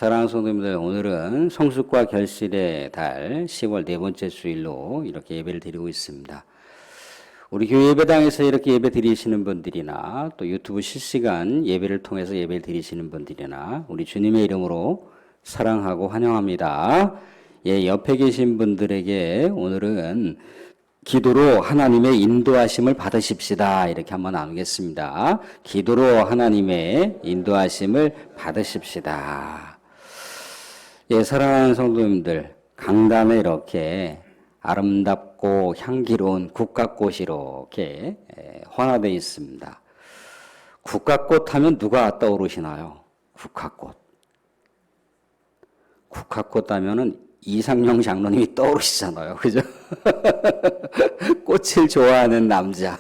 사랑하는 성도님들, 오늘은 성숙과 결실의 달 10월 네 번째 주일로 이렇게 예배를 드리고 있습니다. 우리 교회 예배당에서 이렇게 예배 드리시는 분들이나 또 유튜브 실시간 예배를 통해서 예배를 드리시는 분들이나 우리 주님의 이름으로 사랑하고 환영합니다. 예, 옆에 계신 분들에게 오늘은 기도로 하나님의 인도하심을 받으십시다. 이렇게 한번 나누겠습니다. 기도로 하나님의 인도하심을 받으십시다. 예, 사랑하는 성도님들, 강단에 이렇게 아름답고 향기로운 국화꽃이 이렇게 헌화되어 있습니다. 국화꽃 하면 누가 떠오르시나요? 국화꽃. 국화꽃 하면은 이상용 장로님이 떠오르시잖아요. 그죠? 꽃을 좋아하는 남자.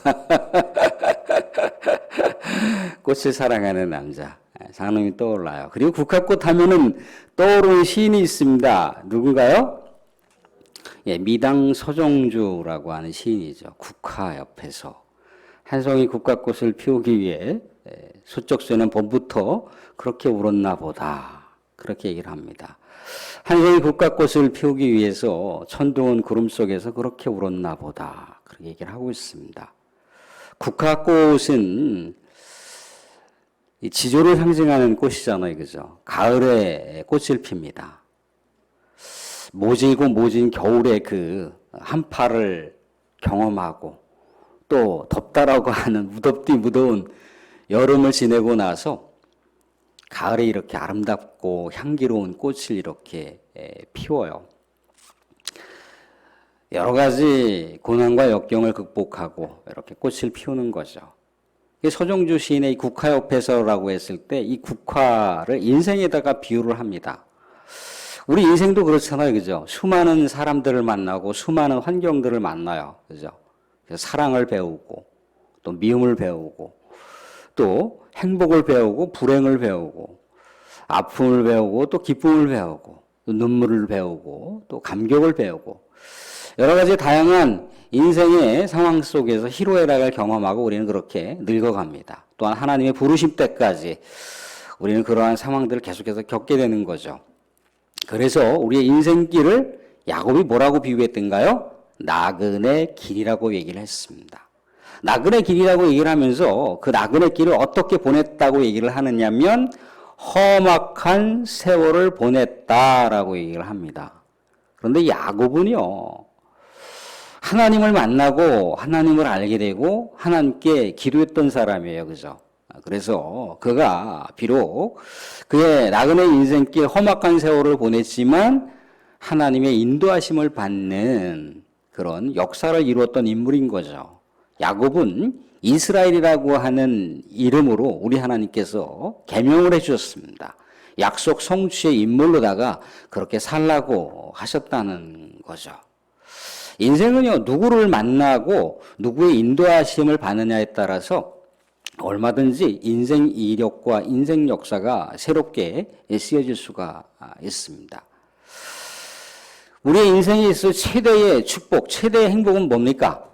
꽃을 사랑하는 남자. 장로님이 떠올라요. 그리고 국화꽃 하면은 떠오르는 시인이 있습니다. 누군가요? 예, 미당 서정주라고 하는 시인이죠. 국화 옆에서 한 송이 국화꽃을 피우기 위해 수적쇠는 봄부터 그렇게 울었나 보다. 그렇게 얘기를 합니다. 한 송이 국화꽃을 피우기 위해서 천둥은 구름 속에서 그렇게 울었나 보다. 그렇게 얘기를 하고 있습니다. 국화꽃은 이 지조를 상징하는 꽃이잖아요. 그죠? 가을에 꽃을 핍니다. 모질고 모진 겨울의 그 한파를 경험하고 또 덥다라고 하는 무덥디 무더운 여름을 지내고 나서 가을에 이렇게 아름답고 향기로운 꽃을 이렇게 피워요. 여러 가지 고난과 역경을 극복하고 이렇게 꽃을 피우는 거죠. 서정주 시인의 국화 옆에서라고 했을 때 이 국화를 인생에다가 비유를 합니다. 우리 인생도 그렇잖아요. 그죠? 수많은 사람들을 만나고 수많은 환경들을 만나요. 그죠? 사랑을 배우고 또 미움을 배우고 또 행복을 배우고 불행을 배우고 아픔을 배우고 또 기쁨을 배우고 또 눈물을 배우고 또 감격을 배우고 여러 가지 다양한 인생의 상황 속에서 희로애락을 경험하고 우리는 그렇게 늙어갑니다. 또한 하나님의 부르심 때까지 우리는 그러한 상황들을 계속해서 겪게 되는 거죠. 그래서 우리의 인생길을 야곱이 뭐라고 비유했던가요? 나그네 길이라고 얘기를 했습니다. 나그네 길이라고 얘기를 하면서 그 나그네 길을 어떻게 보냈다고 얘기를 하느냐면 험악한 세월을 보냈다라고 얘기를 합니다. 그런데 야곱은요, 하나님을 만나고 하나님을 알게 되고 하나님께 기도했던 사람이에요. 그죠? 그래서 그가 비록 그의 나그네 인생길 험악한 세월을 보냈지만 하나님의 인도하심을 받는 그런 역사를 이루었던 인물인 거죠. 야곱은 이스라엘이라고 하는 이름으로 우리 하나님께서 계명을 해 주셨습니다. 약속 성취의 인물로다가 그렇게 살라고 하셨다는 거죠. 인생은요, 누구를 만나고 누구의 인도하심을 받느냐에 따라서 얼마든지 인생 이력과 인생 역사가 새롭게 쓰여질 수가 있습니다. 우리의 인생에 있어 최대의 축복, 최대의 행복은 뭡니까?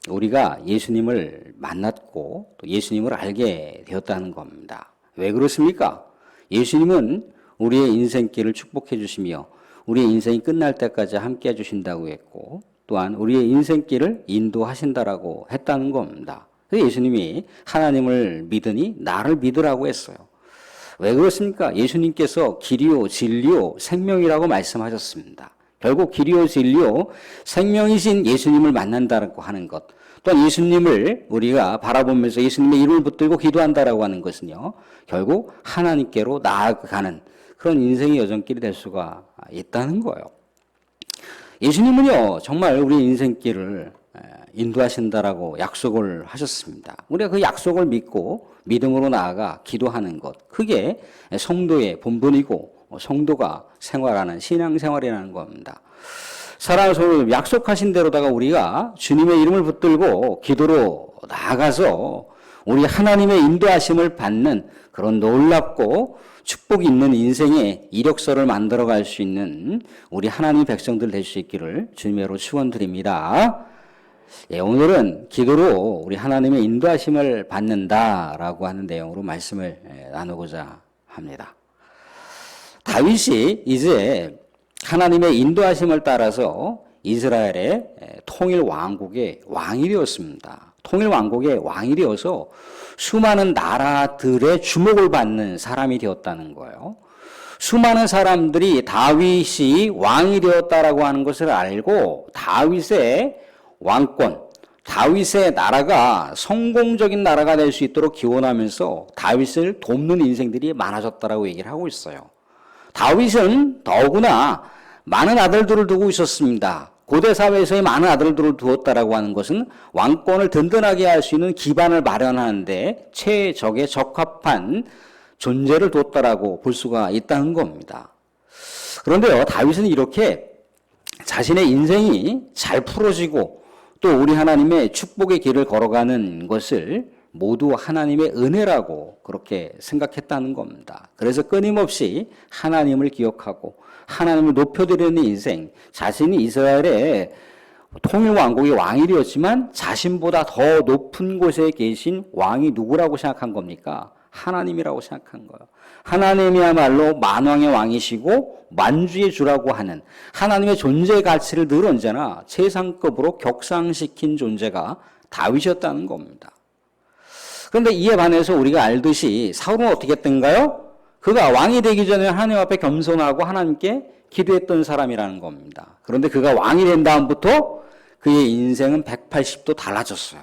우리가 예수님을 만났고 또 예수님을 알게 되었다는 겁니다. 왜 그렇습니까? 예수님은 우리의 인생길을 축복해 주시며 우리의 인생이 끝날 때까지 함께 해주신다고 했고 또한 우리의 인생길을 인도하신다라고 했다는 겁니다. 그래서 예수님이 하나님을 믿으니 나를 믿으라고 했어요. 왜 그렇습니까? 예수님께서 길이요 진리요 생명이라고 말씀하셨습니다. 결국 길이요 진리요 생명이신 예수님을 만난다고 하는 것, 또한 예수님을 우리가 바라보면서 예수님의 이름을 붙들고 기도한다라고 하는 것은요, 결국 하나님께로 나아가는 그런 인생의 여정길이 될 수가 있다는 거예요. 예수님은요, 정말 우리 인생길을 인도하신다라고 약속을 하셨습니다. 우리가 그 약속을 믿고 믿음으로 나아가 기도하는 것, 그게 성도의 본분이고 성도가 생활하는 신앙생활이라는 겁니다. 사랑하는 성도, 약속하신 대로다가 우리가 주님의 이름을 붙들고 기도로 나아가서 우리 하나님의 인도하심을 받는 그런 놀랍고 축복이 있는 인생의 이력서를 만들어갈 수 있는 우리 하나님 백성들 될 수 있기를 주님으로 축원드립니다. 예, 오늘은 기도로 우리 하나님의 인도하심을 받는다라고 하는 내용으로 말씀을 나누고자 합니다. 다윗이 이제 하나님의 인도하심을 따라서 이스라엘의 통일 왕국의 왕이 되었습니다. 통일 왕국의 왕이 되어서 수많은 나라들의 주목을 받는 사람이 되었다는 거예요. 수많은 사람들이 다윗이 왕이 되었다라고 하는 것을 알고 다윗의 왕권, 다윗의 나라가 성공적인 나라가 될 수 있도록 기원하면서 다윗을 돕는 인생들이 많아졌다라고 얘기를 하고 있어요. 다윗은 더구나 많은 아들들을 두고 있었습니다. 고대 사회에서의 많은 아들들을 두었다라고 하는 것은 왕권을 든든하게 할 수 있는 기반을 마련하는데 최적에 적합한 존재를 뒀다라고 볼 수가 있다는 겁니다. 그런데요, 다윗은 이렇게 자신의 인생이 잘 풀어지고 또 우리 하나님의 축복의 길을 걸어가는 것을 모두 하나님의 은혜라고 그렇게 생각했다는 겁니다. 그래서 끊임없이 하나님을 기억하고 하나님을 높여드리는 인생, 자신이 이스라엘의 통일왕국의 왕이 되었지만 자신보다 더 높은 곳에 계신 왕이 누구라고 생각한 겁니까? 하나님이라고 생각한 거예요. 하나님이야말로 만왕의 왕이시고 만주의 주라고 하는 하나님의 존재의 가치를 늘 언제나 최상급으로 격상시킨 존재가 다윗이었다는 겁니다. 그런데 이에 반해서 우리가 알듯이 사울은 어떻게 했던가요? 그가 왕이 되기 전에 하나님 앞에 겸손하고 하나님께 기도했던 사람이라는 겁니다. 그런데 그가 왕이 된 다음부터 그의 인생은 180도 달라졌어요.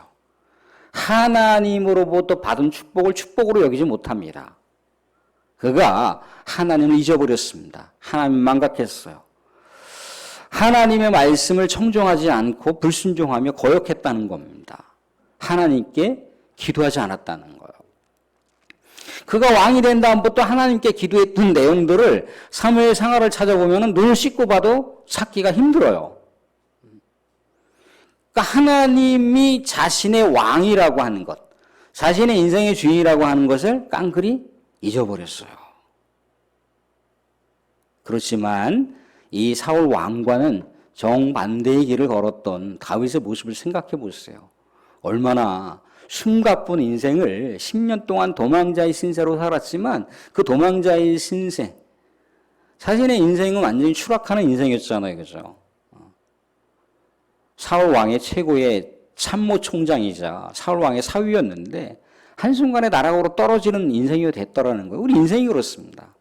하나님으로부터 받은 축복을 축복으로 여기지 못합니다. 그가 하나님을 잊어버렸습니다. 하나님 망각했어요. 하나님의 말씀을 청종하지 않고 불순종하며 거역했다는 겁니다. 하나님께 기도하지 않았다는 거예요. 그가 왕이 된 다음부터 하나님께 기도했던 내용들을 사무엘 상하를 찾아보면 눈을 씻고 봐도 찾기가 힘들어요. 그러니까 하나님이 자신의 왕이라고 하는 것, 자신의 인생의 주인이라고 하는 것을 깡그리 잊어버렸어요. 그렇지만 이 사울 왕과는 정반대의 길을 걸었던 다윗의 모습을 생각해 보세요. 얼마나 숨가쁜 인생을 10년 동안 도망자의 신세로 살았지만 그 도망자의 신세, 자신의 인생은 완전히 추락하는 인생이었잖아요. 그죠? 사울 왕의 최고의 참모 총장이자 사울 왕의 사위였는데 한순간에 나락으로 떨어지는 인생이 됐더라는 거예요. 우리 인생이 그렇습니다.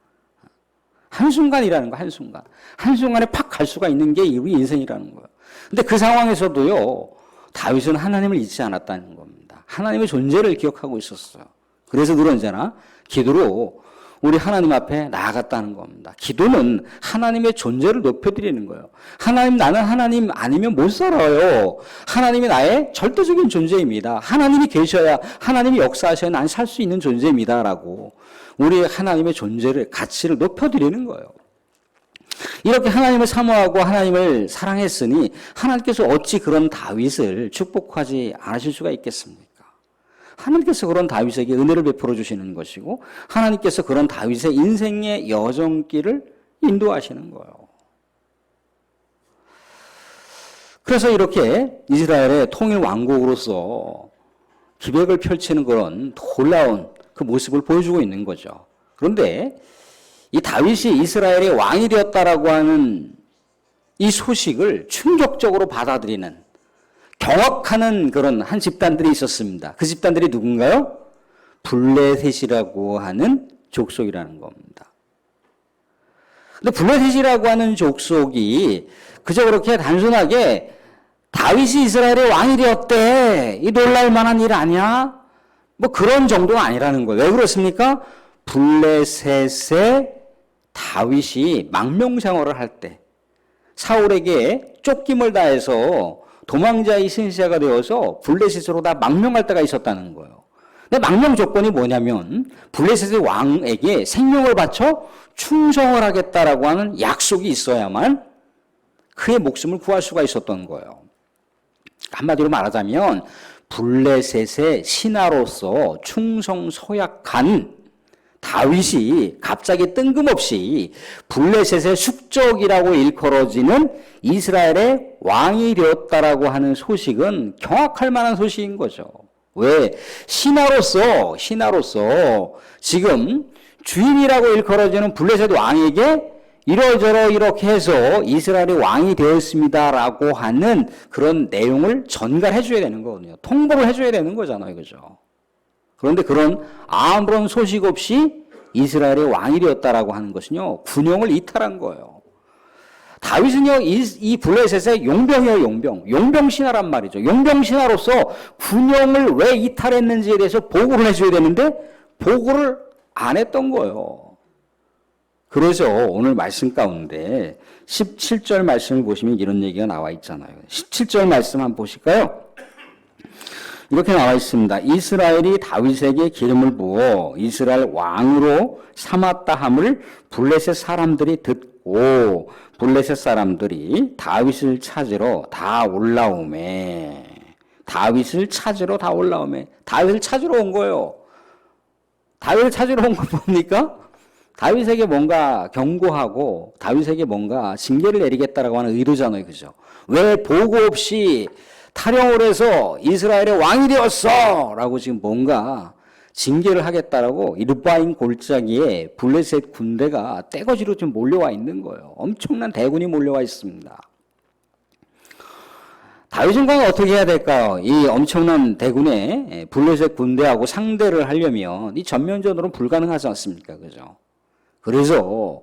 한순간이라는 거, 한순간. 한순간에 팍 갈 수가 있는 게 우리 인생이라는 거예요. 근데 그 상황에서도요, 다윗은 하나님을 잊지 않았다는 겁니다. 하나님의 존재를 기억하고 있었어요. 그래서 늘 언제나 기도로 우리 하나님 앞에 나아갔다는 겁니다. 기도는 하나님의 존재를 높여드리는 거예요. 하나님, 나는 하나님 아니면 못 살아요. 하나님이 나의 절대적인 존재입니다. 하나님이 계셔야, 하나님이 역사하셔야 난 살 수 있는 존재입니다. 라고 우리 하나님의 존재를, 가치를 높여드리는 거예요. 이렇게 하나님을 사모하고 하나님을 사랑했으니 하나님께서 어찌 그런 다윗을 축복하지 않으실 수가 있겠습니까? 하나님께서 그런 다윗에게 은혜를 베풀어 주시는 것이고 하나님께서 그런 다윗의 인생의 여정길을 인도하시는 거예요. 그래서 이렇게 이스라엘의 통일 왕국으로서 기백을 펼치는 그런 놀라운 그 모습을 보여주고 있는 거죠. 그런데 이 다윗이 이스라엘의 왕이 되었다라고 하는 이 소식을 충격적으로 받아들이는, 경악하는 그런 한 집단들이 있었습니다. 그 집단들이 누군가요? 블레셋이라고 하는 족속이라는 겁니다. 근데 블레셋이라고 하는 족속이 그저 그렇게 단순하게 다윗이 이스라엘의 왕이 되었대, 이 놀랄 만한 일 아니야? 뭐 그런 정도가 아니라는 거예요. 왜 그렇습니까? 블레셋의 다윗이 망명생활을 할 때 사울에게 쫓김을 다해서 도망자의 신세가 되어서 블레셋으로 다 망명할 때가 있었다는 거예요. 근데 망명 조건이 뭐냐면 블레셋의 왕에게 생명을 바쳐 충성을 하겠다라고 하는 약속이 있어야만 그의 목숨을 구할 수가 있었던 거예요. 한마디로 말하자면 블레셋의 신하로서 충성 서약한 다윗이 갑자기 뜬금없이 블레셋의 숙적이라고 일컬어지는 이스라엘의 왕이 되었다라고 하는 소식은 경악할 만한 소식인 거죠. 왜? 신하로서 지금 주인이라고 일컬어지는 블레셋 왕에게 이러저러 이렇게 해서 이스라엘이 왕이 되었습니다라고 하는 그런 내용을 전가해 줘야 되는 거거든요. 통보를 해줘야 되는 거잖아요. 그죠? 그런데 그런 아무런 소식 없이 이스라엘의 왕이 되었다라고 하는 것은요, 군용을 이탈한 거예요. 다윗은요, 이 블레셋의 용병이에요, 용병. 용병 신하란 말이죠. 용병 신하로서 군용을 왜 이탈했는지에 대해서 보고를 해줘야 되는데, 보고를 안 했던 거예요. 그래서 오늘 말씀 가운데 17절 말씀을 보시면 이런 얘기가 나와 있잖아요. 17절 말씀 한번 보실까요? 이렇게 나와 있습니다. 이스라엘이 다윗에게 기름을 부어 이스라엘 왕으로 삼았다 함을 블레셋 사람들이 듣고 블레셋 사람들이 다윗을 찾으러 다 올라오매. 다윗을 찾으러 온 거예요. 다윗을 찾으러 온 거 뭡니까? 다윗에게 뭔가 경고하고 다윗에게 뭔가 징계를 내리겠다라고 하는 의도잖아요. 그죠? 왜 보고 없이 탈영을 해서 이스라엘의 왕이 되었어! 라고 지금 뭔가 징계를 하겠다라고 이 르바임 골짜기에 블레셋 군대가 떼거지로 좀 몰려와 있는 거예요. 엄청난 대군이 몰려와 있습니다. 다윗은 과연 어떻게 해야 될까요? 이 엄청난 대군의 블레셋 군대하고 상대를 하려면 이 전면전으로는 불가능하지 않습니까? 그죠? 그래서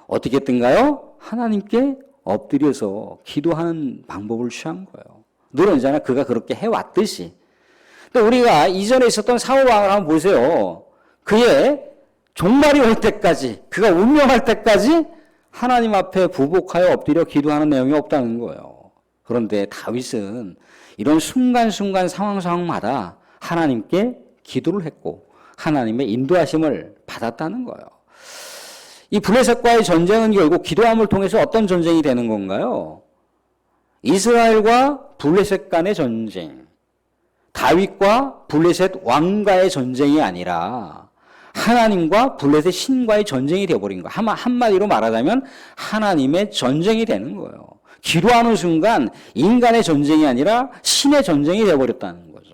어떻게 했던가요? 하나님께 엎드려서 기도하는 방법을 취한 거예요. 늘 언제나 그가 그렇게 해왔듯이. 근데 우리가 이전에 있었던 사울왕을 한번 보세요. 그의 종말이 올 때까지, 그가 운명할 때까지 하나님 앞에 부복하여 엎드려 기도하는 내용이 없다는 거예요. 그런데 다윗은 이런 순간순간 상황마다 하나님께 기도를 했고 하나님의 인도하심을 받았다는 거예요. 이 블레셋과의 전쟁은 결국 기도함을 통해서 어떤 전쟁이 되는 건가요? 이스라엘과 블레셋 간의 전쟁, 다윗과 블레셋 왕과의 전쟁이 아니라 하나님과 블레셋 신과의 전쟁이 되어버린 거예요. 한마디로 말하자면 하나님의 전쟁이 되는 거예요. 기도하는 순간 인간의 전쟁이 아니라 신의 전쟁이 되어버렸다는 거죠.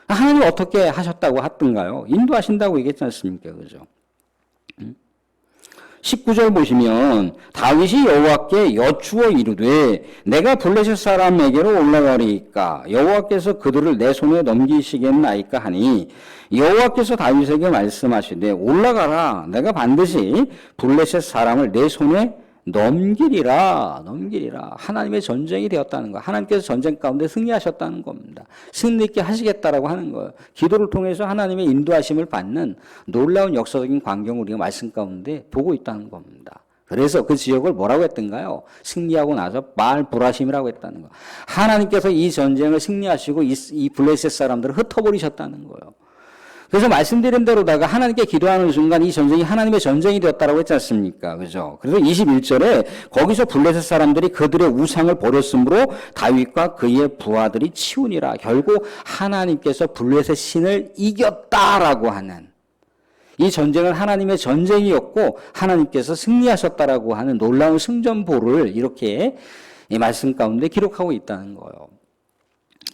하나님이 어떻게 하셨다고 하던가요? 인도하신다고 얘기했지 않습니까? 그죠? 19절 보시면 다윗이 여호와께 여쭈어 이르되 내가 블레셋 사람에게로 올라가리이까 여호와께서 그들을 내 손에 넘기시겠나이까 하니 여호와께서 다윗에게 말씀하시되 올라가라 내가 반드시 블레셋 사람을 내 손에 넘기리라. 하나님의 전쟁이 되었다는 거. 하나님께서 전쟁 가운데 승리하셨다는 겁니다. 승리 있게 하시겠다라고 하는 거예요. 기도를 통해서 하나님의 인도하심을 받는 놀라운 역사적인 광경을 우리가 말씀 가운데 보고 있다는 겁니다. 그래서 그 지역을 뭐라고 했던가요? 승리하고 나서 바알 브라심이라고 했다는 거. 하나님께서 이 전쟁을 승리하시고 이 블레셋 사람들을 흩어버리셨다는 거예요. 그래서 말씀드린 대로다가 하나님께 기도하는 순간 이 전쟁이 하나님의 전쟁이 되었다라고 했지 않습니까? 그죠? 그래서 21절에 거기서 블레셋 사람들이 그들의 우상을 버렸으므로 다윗과 그의 부하들이 치우니라. 결국 하나님께서 블레셋 신을 이겼다라고 하는 이 전쟁은 하나님의 전쟁이었고 하나님께서 승리하셨다라고 하는 놀라운 승전보를 이렇게 이 말씀 가운데 기록하고 있다는 거예요.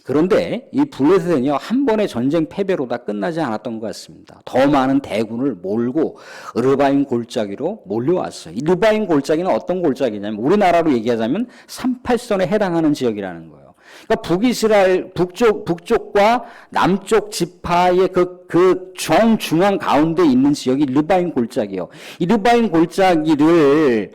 그런데 이 블레셋은요, 한 번의 전쟁 패배로 다 끝나지 않았던 것 같습니다. 더 많은 대군을 몰고 르바임 골짜기로 몰려왔어요. 이 르바임 골짜기는 어떤 골짜기냐면 우리나라로 얘기하자면 38선에 해당하는 지역이라는 거예요. 그러니까 북이스라엘 북쪽과 남쪽 지파의 그 정중앙 가운데 있는 지역이 르바임 골짜기예요. 이 르바임 골짜기를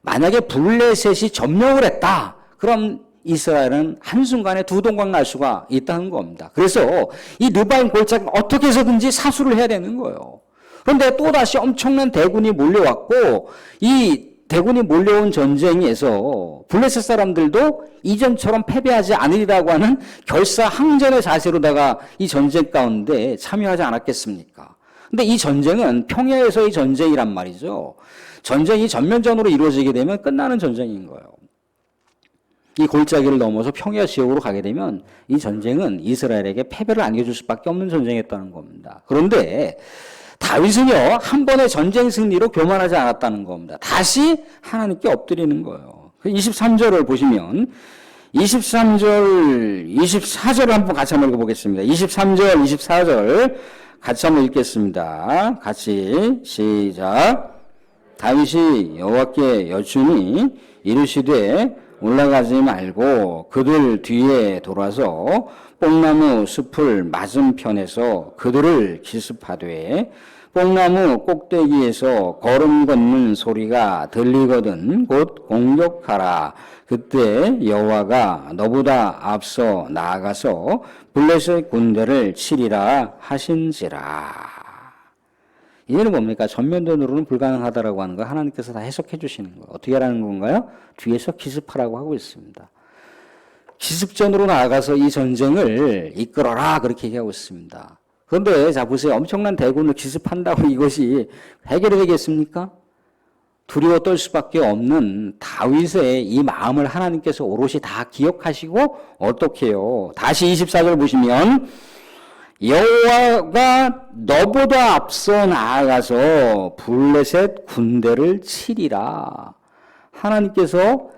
만약에 블레셋이 점령을 했다. 그럼 이스라엘은 한순간에 두 동강 날 수가 있다는 겁니다. 그래서 이 르바임 골짜기는 어떻게 해서든지 사수를 해야 되는 거예요. 그런데 또다시 엄청난 대군이 몰려왔고 이 대군이 몰려온 전쟁에서 블레셋 사람들도 이전처럼 패배하지 않으리라고 하는 결사항전의 자세로다가 이 전쟁 가운데 참여하지 않았겠습니까? 근데 이 전쟁은 평야에서의 전쟁이란 말이죠. 전쟁이 전면전으로 이루어지게 되면 끝나는 전쟁인 거예요. 이 골짜기를 넘어서 평야 지역으로 가게 되면 이 전쟁은 이스라엘에게 패배를 안겨줄 수밖에 없는 전쟁이었다는 겁니다. 그런데 다윗은요, 한 번의 전쟁 승리로 교만하지 않았다는 겁니다. 다시 하나님께 엎드리는 거예요. 23절을 보시면 23절, 24절을 한번 같이 한번 읽어보겠습니다. 23절, 24절 같이 한번 읽겠습니다. 같이 시작. 다윗이 여호와께 여쭈니 이르시되 올라가지 말고 그들 뒤에 돌아서 뽕나무 숲을 맞은편에서 그들을 기습하되 뽕나무 꼭대기에서 걸음 걷는 소리가 들리거든 곧 공격하라. 그때 여호와가 너보다 앞서 나아가서 블레셋 군대를 치리라 하신지라. 이해는 뭡니까? 전면전으로는 불가능하다라고 하는 거 하나님께서 다 해석해 주시는 거예요. 어떻게 하라는 건가요? 뒤에서 기습하라고 하고 있습니다. 기습전으로 나아가서 이 전쟁을 이끌어라 그렇게 얘기하고 있습니다. 그런데 자 보세요. 엄청난 대군을 기습한다고 이것이 해결이 되겠습니까? 두려워 떨 수밖에 없는 다윗의 이 마음을 하나님께서 오롯이 다 기억하시고 어떻게 해요? 다시 24절 보시면 여호와가 너보다 앞서 나아가서 블레셋 군대를 치리라. 하나님께서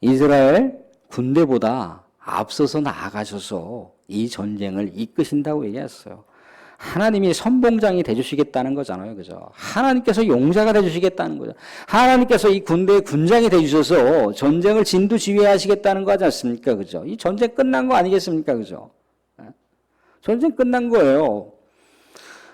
이스라엘 군대보다 앞서서 나아가셔서 이 전쟁을 이끄신다고 얘기했어요. 하나님이 선봉장이 되주시겠다는 거잖아요. 그죠? 하나님께서 용자가 되주시겠다는 거죠. 하나님께서 이 군대의 군장이 되주셔서 전쟁을 진두지휘하시겠다는 거 하지 않습니까? 그죠? 이 전쟁 끝난 거 아니겠습니까? 그죠? 전쟁 끝난 거예요.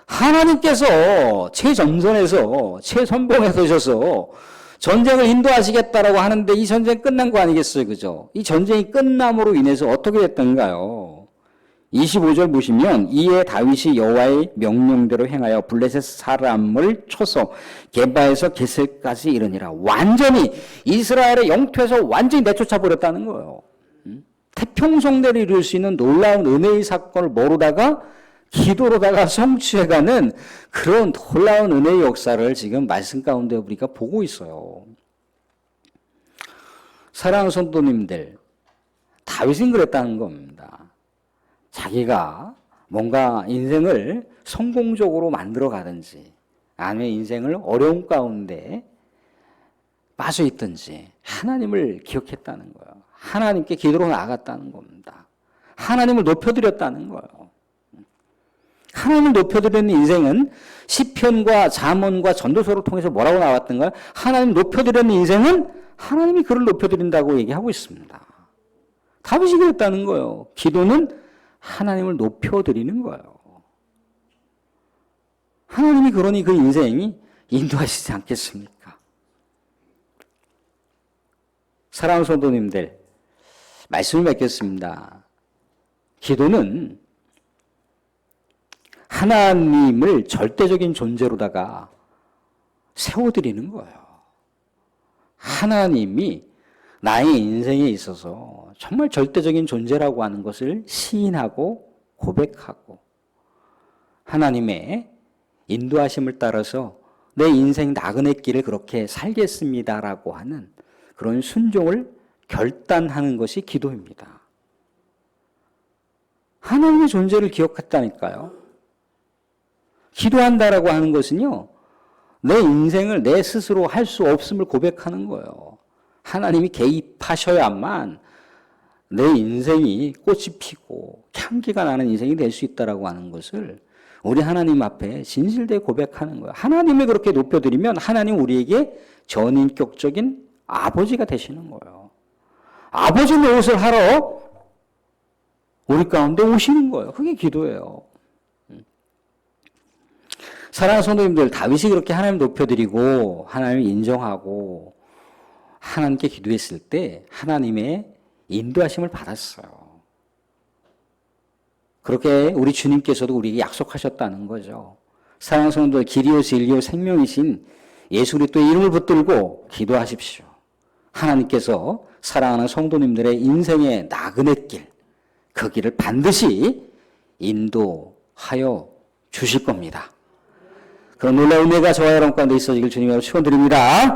하나님께서 최전선에서 최선봉에 서셔서 전쟁을 인도하시겠다라고 하는데 이 전쟁 끝난 거 아니겠어요? 그죠? 이 전쟁이 끝남으로 인해서 어떻게 됐던가요? 25절 보시면 이에 다윗이 여호와의 명령대로 행하여 블레셋 사람을 쳐서 게바에서 게셀까지 이르니라. 완전히 이스라엘의 영토에서 완전히 내쫓아 버렸다는 거예요. 태평성대를 이룰 수 있는 놀라운 은혜의 사건을 모르다가 기도로다가 성취해가는 그런 놀라운 은혜의 역사를 지금 말씀 가운데 우리가 보고 있어요. 사랑하는 성도님들, 다윗은 그랬다는 겁니다. 자기가 뭔가 인생을 성공적으로 만들어 가든지 아니면 인생을 어려움 가운데 빠져 있든지 하나님을 기억했다는 거예요. 하나님께 기도로 나아갔다는 겁니다. 하나님을 높여드렸다는 거예요. 하나님을 높여드리는 인생은 시편과 잠언과 전도서를 통해서 뭐라고 나왔던가요? 하나님을 높여드리는 인생은 하나님이 그를 높여드린다고 얘기하고 있습니다. 다윗이 그랬다는 거예요. 기도는 하나님을 높여드리는 거예요. 하나님이 그러니 그 인생이 인도하시지 않겠습니까? 사랑하는 성도님들, 말씀을 맺겠습니다. 기도는 하나님을 절대적인 존재로다가 세워드리는 거예요. 하나님이 나의 인생에 있어서 정말 절대적인 존재라고 하는 것을 시인하고 고백하고 하나님의 인도하심을 따라서 내 인생 나그네 길을 그렇게 살겠습니다라고 하는 그런 순종을 결단하는 것이 기도입니다. 하나님의 존재를 기억했다니까요. 기도한다라고 하는 것은요, 내 인생을 내 스스로 할 수 없음을 고백하는 거예요. 하나님이 개입하셔야만 내 인생이 꽃이 피고 향기가 나는 인생이 될 수 있다라고 하는 것을 우리 하나님 앞에 진실되게 고백하는 거예요. 하나님을 그렇게 높여드리면 하나님 우리에게 전인격적인 아버지가 되시는 거예요. 아버지 노릇을 하러 우리 가운데 오시는 거예요. 그게 기도예요. 사랑하는 성도님들, 다윗이 그렇게 하나님 높여드리고 하나님을 인정하고 하나님께 기도했을 때 하나님의 인도하심을 받았어요. 그렇게 우리 주님께서도 우리에게 약속하셨다는 거죠. 사랑하는 성도들, 길이요 진리요 생명이신 예수 그리스도의 이름을 붙들고 기도하십시오. 하나님께서 사랑하는 성도님들의 인생의 나그네길, 그 길을 반드시 인도하여 주실 겁니다. 그런 놀라운 은혜가 저와 여러분 가운데 있어지길 주님으로 축원드립니다.